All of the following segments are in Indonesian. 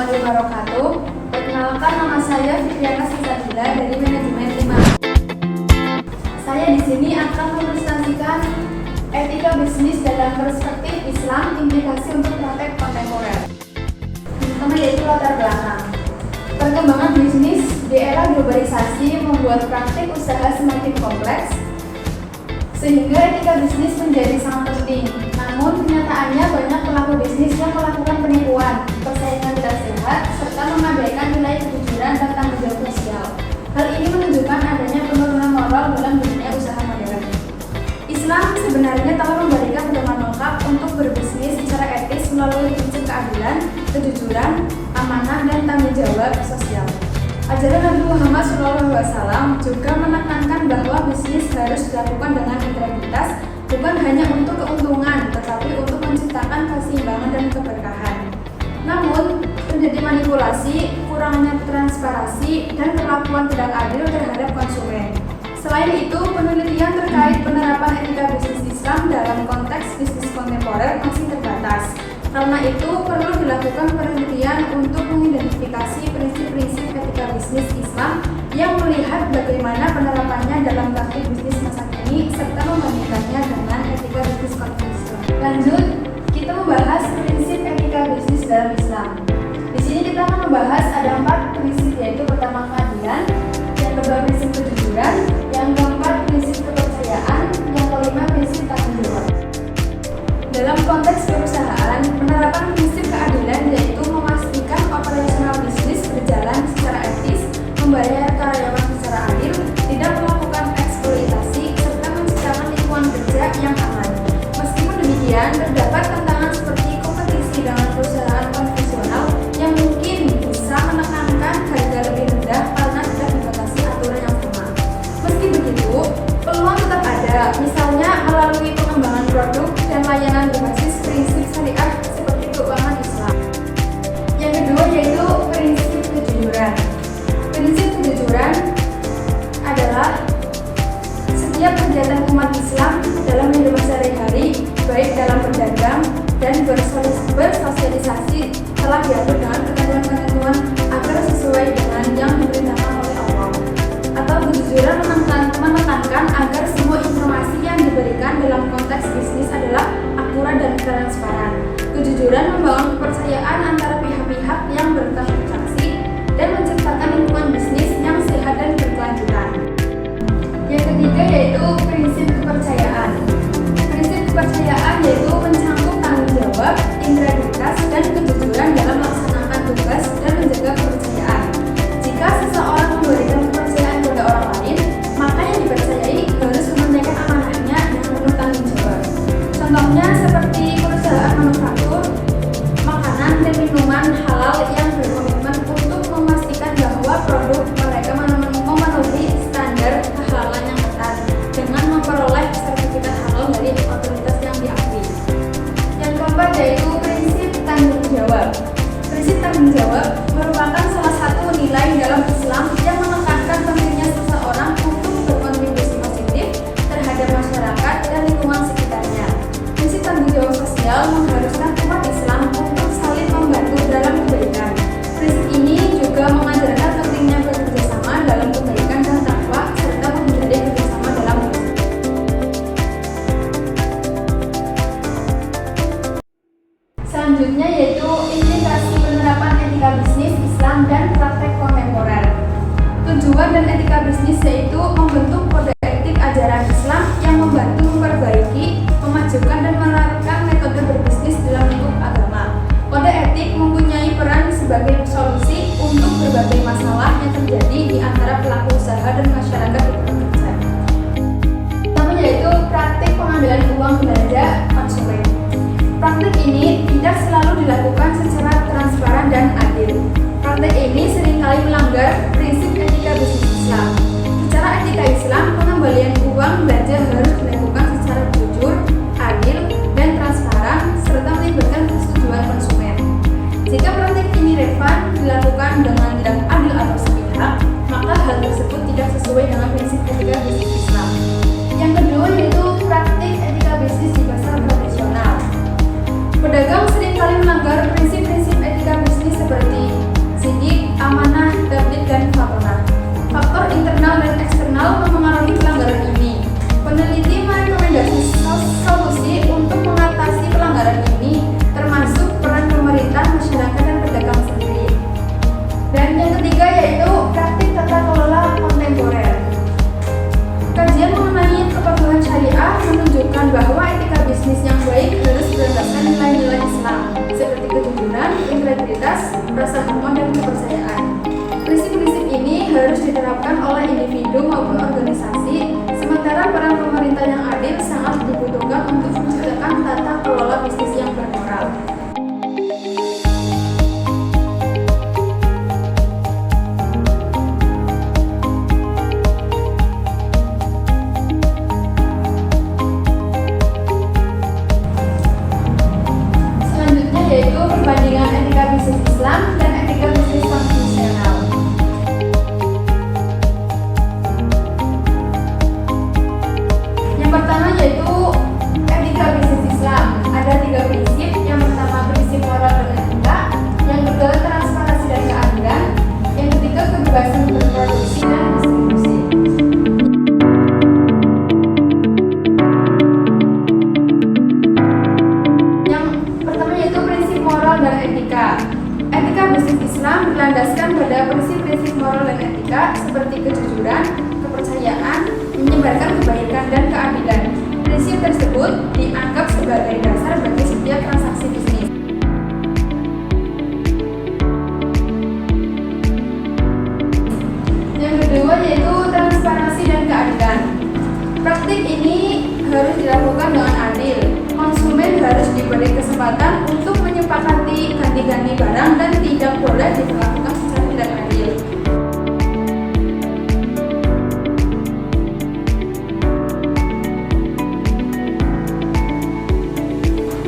warahmatullahi wabarakatuh. Perkenalkan, nama saya Fitriana Sisabila dari Manajemen 5. Saya di sini akan mempresentasikan etika bisnis dalam perspektif Islam, implikasi untuk praktek kontemporer. Pertama yaitu latar belakang. Perkembangan bisnis di era globalisasi membuat praktik usaha semakin kompleks, sehingga etika bisnis menjadi sangat penting. Namun kenyataannya banyak pelaku bisnis yang melakukan penipuan, persaingan tidak sehat, serta mengabaikan nilai kejujuran dan tanggung jawab sosial. Hal ini menunjukkan adanya penurunan moral dalam dunia usaha modern. Islam sebenarnya telah memberikan pedoman lengkap untuk berbisnis secara etis melalui prinsip keadilan, kejujuran, amanah, dan tanggung jawab sosial. Ajaran Nabi Muhammad SAW juga menekankan bahwa bisnis harus dilakukan dengan integritas, bukan hanya untuk keuntungan, tetapi untuk menciptakan keseimbangan dan keberkahan. Namun, terjadi manipulasi, kurangnya transparansi, dan perlakuan tidak adil terhadap konsumen. Selain itu, penelitian terkait penerapan etika bisnis Islam dalam konteks bisnis kontemporer masih terbatas. Karena itu, perlu dilakukan penelitian untuk mengidentifikasi prinsip-prinsip etika bisnis Islam yang melihat bagaimana penerapannya dalam praktik bisnis masa kini serta membandingkannya dengan etika bisnis konvensional. Lanjut, kita membahas prinsip etika bisnis dalam Islam. Di sini kita akan membahas ada 4 prinsip, yaitu pertama keadilan, yang kedua prinsip kejujuran, yang keempat prinsip kepercayaan, yang kelima prinsip tanggung jawab. Dalam konteks perusahaan, penerapan prinsip keadilan yaitu memastikan operasional bisnis berjalan secara etis, membayar karyawan secara adil, tidak melakukan eksploitasi, serta menciptakan lingkungan kerja yang aman. Meskipun demikian, terdapat tantangan seperti kompetisi dengan perusahaan konvensional yang mungkin bisa menekankan harga lebih rendah karena tidak dibatasi aturan yang sama. Meski begitu, peluang tetap ada, misalnya melalui pengembangan produk dan layanan berbasis prinsip syariat seperti keuangan Islam. Yang kedua yaitu prinsip kejujuran. Prinsip kejujuran adalah setiap kegiatan umat Islam dalam kehidupan sehari-hari, baik dalam berdagang dan bersosialisasi, telah diatur dengan ketentuan-ketentuan agar sesuai dengan yang diperintahkan oleh Allah. Atau kejujuran menekankan agar semua informasi yang diberikan dalam konteks bisnis adalah akurat dan transparan. Kejujuran membangun kepercayaan antara pihak-pihak yang bertransaksi dan menciptakan lingkungan bisnis yang sehat dan berkelanjutan. Yang ketiga yaitu prinsip kepercayaan. Prinsip kepercayaan yaitu mencakup tanggung jawab, integritas, dan kejujuran dalam melaksanakan tugas dan menjaga kepercayaan. Jika seseorang memberikan kepercayaan kepada orang lain, maka yang dipercayai harus menunaikan amanahnya dengan penuh tanggung jawab. Contohnya seperti perusahaan manufaktur, makanan dan minuman halal yang berkomitmen untuk memastikan bahwa produk mereka memenuhi standar kehalalan yang ketat dengan memperoleh sertifikat halal dari otoritas yang diakui. Yang keempat yaitu prinsip tanggung jawab. Prinsip tanggung jawab merupakan salah satu nilai dalam Islam yang menekankan pentingnya seseorang untuk berkontribusi positif terhadap masyarakat dan lingkungan sekitarnya. Prinsip tanggung jawab sosial mengharuskan umat Islam untuk saling membantu dalam kebaikan. Prinsip ini juga mengajarkan pentingnya bekerjasama dalam kebaikan dan takwa serta menghindari kerjasama dalam dosa. Selanjutnya yaitu implikasi penerapan etika bisnis Islam dan praktek kontemporer. Tujuan dan etika bisnis yaitu membentuk kode etik ajaran Islam yang membantu memperbaiki, memajukan dan menerapkan metode berbisnis dalam lingkup agama. Kode etik mempunyai peran sebagai solusi untuk berbagai masalah yang terjadi di antara pelaku usaha dan masyarakat di bekerja. Pertama yaitu praktik pengambilan uang belanja konsumen. Praktik ini tidak selalu dilakukan secara transparan dan adil. Praktik ini seringkali melanggar prinsip etika bisnis Islam. Secara etika Islam, pengembalian uang belanja harus dilakukan secara jujur, adil, dan transparan, serta melibatkan persetujuan konsumen. Jika praktik ini relevan dilakukan dengan tidak adil atau sepihak, maka hal tersebut tidak sesuai dengan prinsip etika bisnis Islam. Yang kedua yaitu praktik etika bisnis di pasar tradisional. Pedagang seringkali melanggar prinsip-prinsip etika bisnis seperti berlandaskan pada prinsip-prinsip moral dan etika seperti kejujuran, kepercayaan, menyebarkan kebaikan dan keadilan. Prinsip tersebut dianggap sebagai dasar bagi setiap transaksi bisnis. Yang kedua yaitu transparansi dan keadilan. Praktik ini harus dilakukan dengan adil. Konsumen harus diberi kesempatan untuk menyepakati ganti-ganti barang dan tidak boleh diperlakukan secara tidak adil.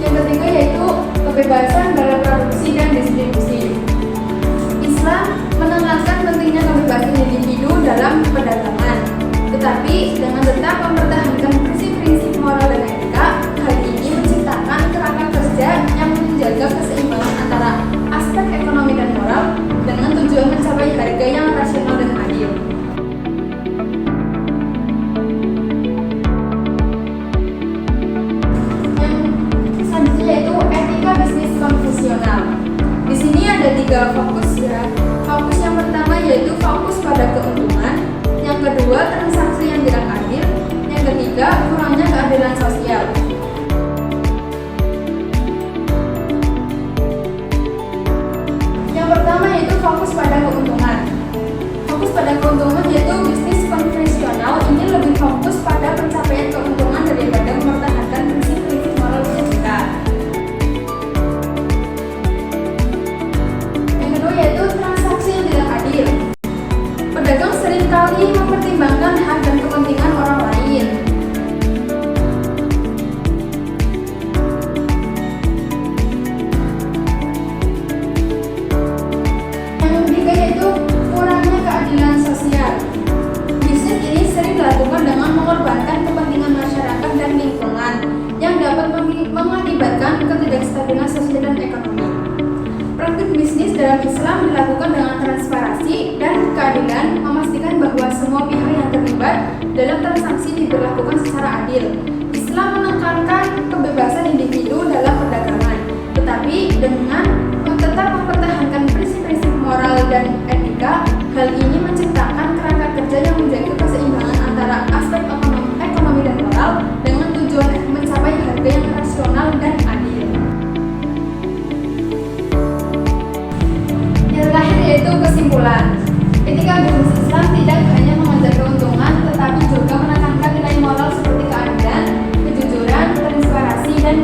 Yang ketiga yaitu kebebasan dalam produksi dan distribusi. Islam menekankan pentingnya kebebasan individu dalam perdagangan, tetapi dengan tetap mempertahankan prinsip-prinsip moral dan etika. Hal ini menciptakan kerangka kerja yang menjaga keseimbangan antara aspek ekonomi dan moral dengan tujuan mencapai harga yang rasional dan adil. Yang selanjutnya yaitu etika bisnis konvensional. Di sini ada 3 fokus ya. Fokus yang pertama yaitu fokus pada keuntungan, yang kedua transaksi yang tidak adil, yang ketiga kurangnya keadilan sosial. Yang pertama yaitu fokus pada keuntungan. Fokus pada keuntungan yaitu bisnis konvensional ini lebih fokus pada pencapaian keuntungan daripada mempertahankan prinsip-prinsip moral dan etika. Yang kedua yaitu transaksi yang tidak adil. Pedagang seringkali mempertimbangkan hak dan kepentingan orang lain. Yang ketiga yaitu kurangnya keadilan sosial. Bisnis ini sering dilakukan dengan mengorbankan kepentingan masyarakat dan lingkungan yang dapat mengakibatkan ketidakstabilan sosial dan ekonomi. Praktik bisnis dalam Islam dilakukan dengan transparansi dan keadilan, memastikan bahwa semua pihak yang terlibat dalam transaksi diberlakukan secara adil. Islam menekankan kebebasan individu dalam perdagangan, tetapi dengan tetap mempertahankan prinsip-prinsip moral dan etika. Hal ini menciptakan kerangka kerja yang menjaga keseimbangan antara aspek ekonomi dan moral dengan tujuan mencapai harga yang rasional dan adil. Yang terakhir yaitu kesimpulan. Etika bisnis Islam tidak hanya mengejar keuntungan, tetapi juga menekankan nilai moral seperti keadilan, kejujuran, transparansi, dan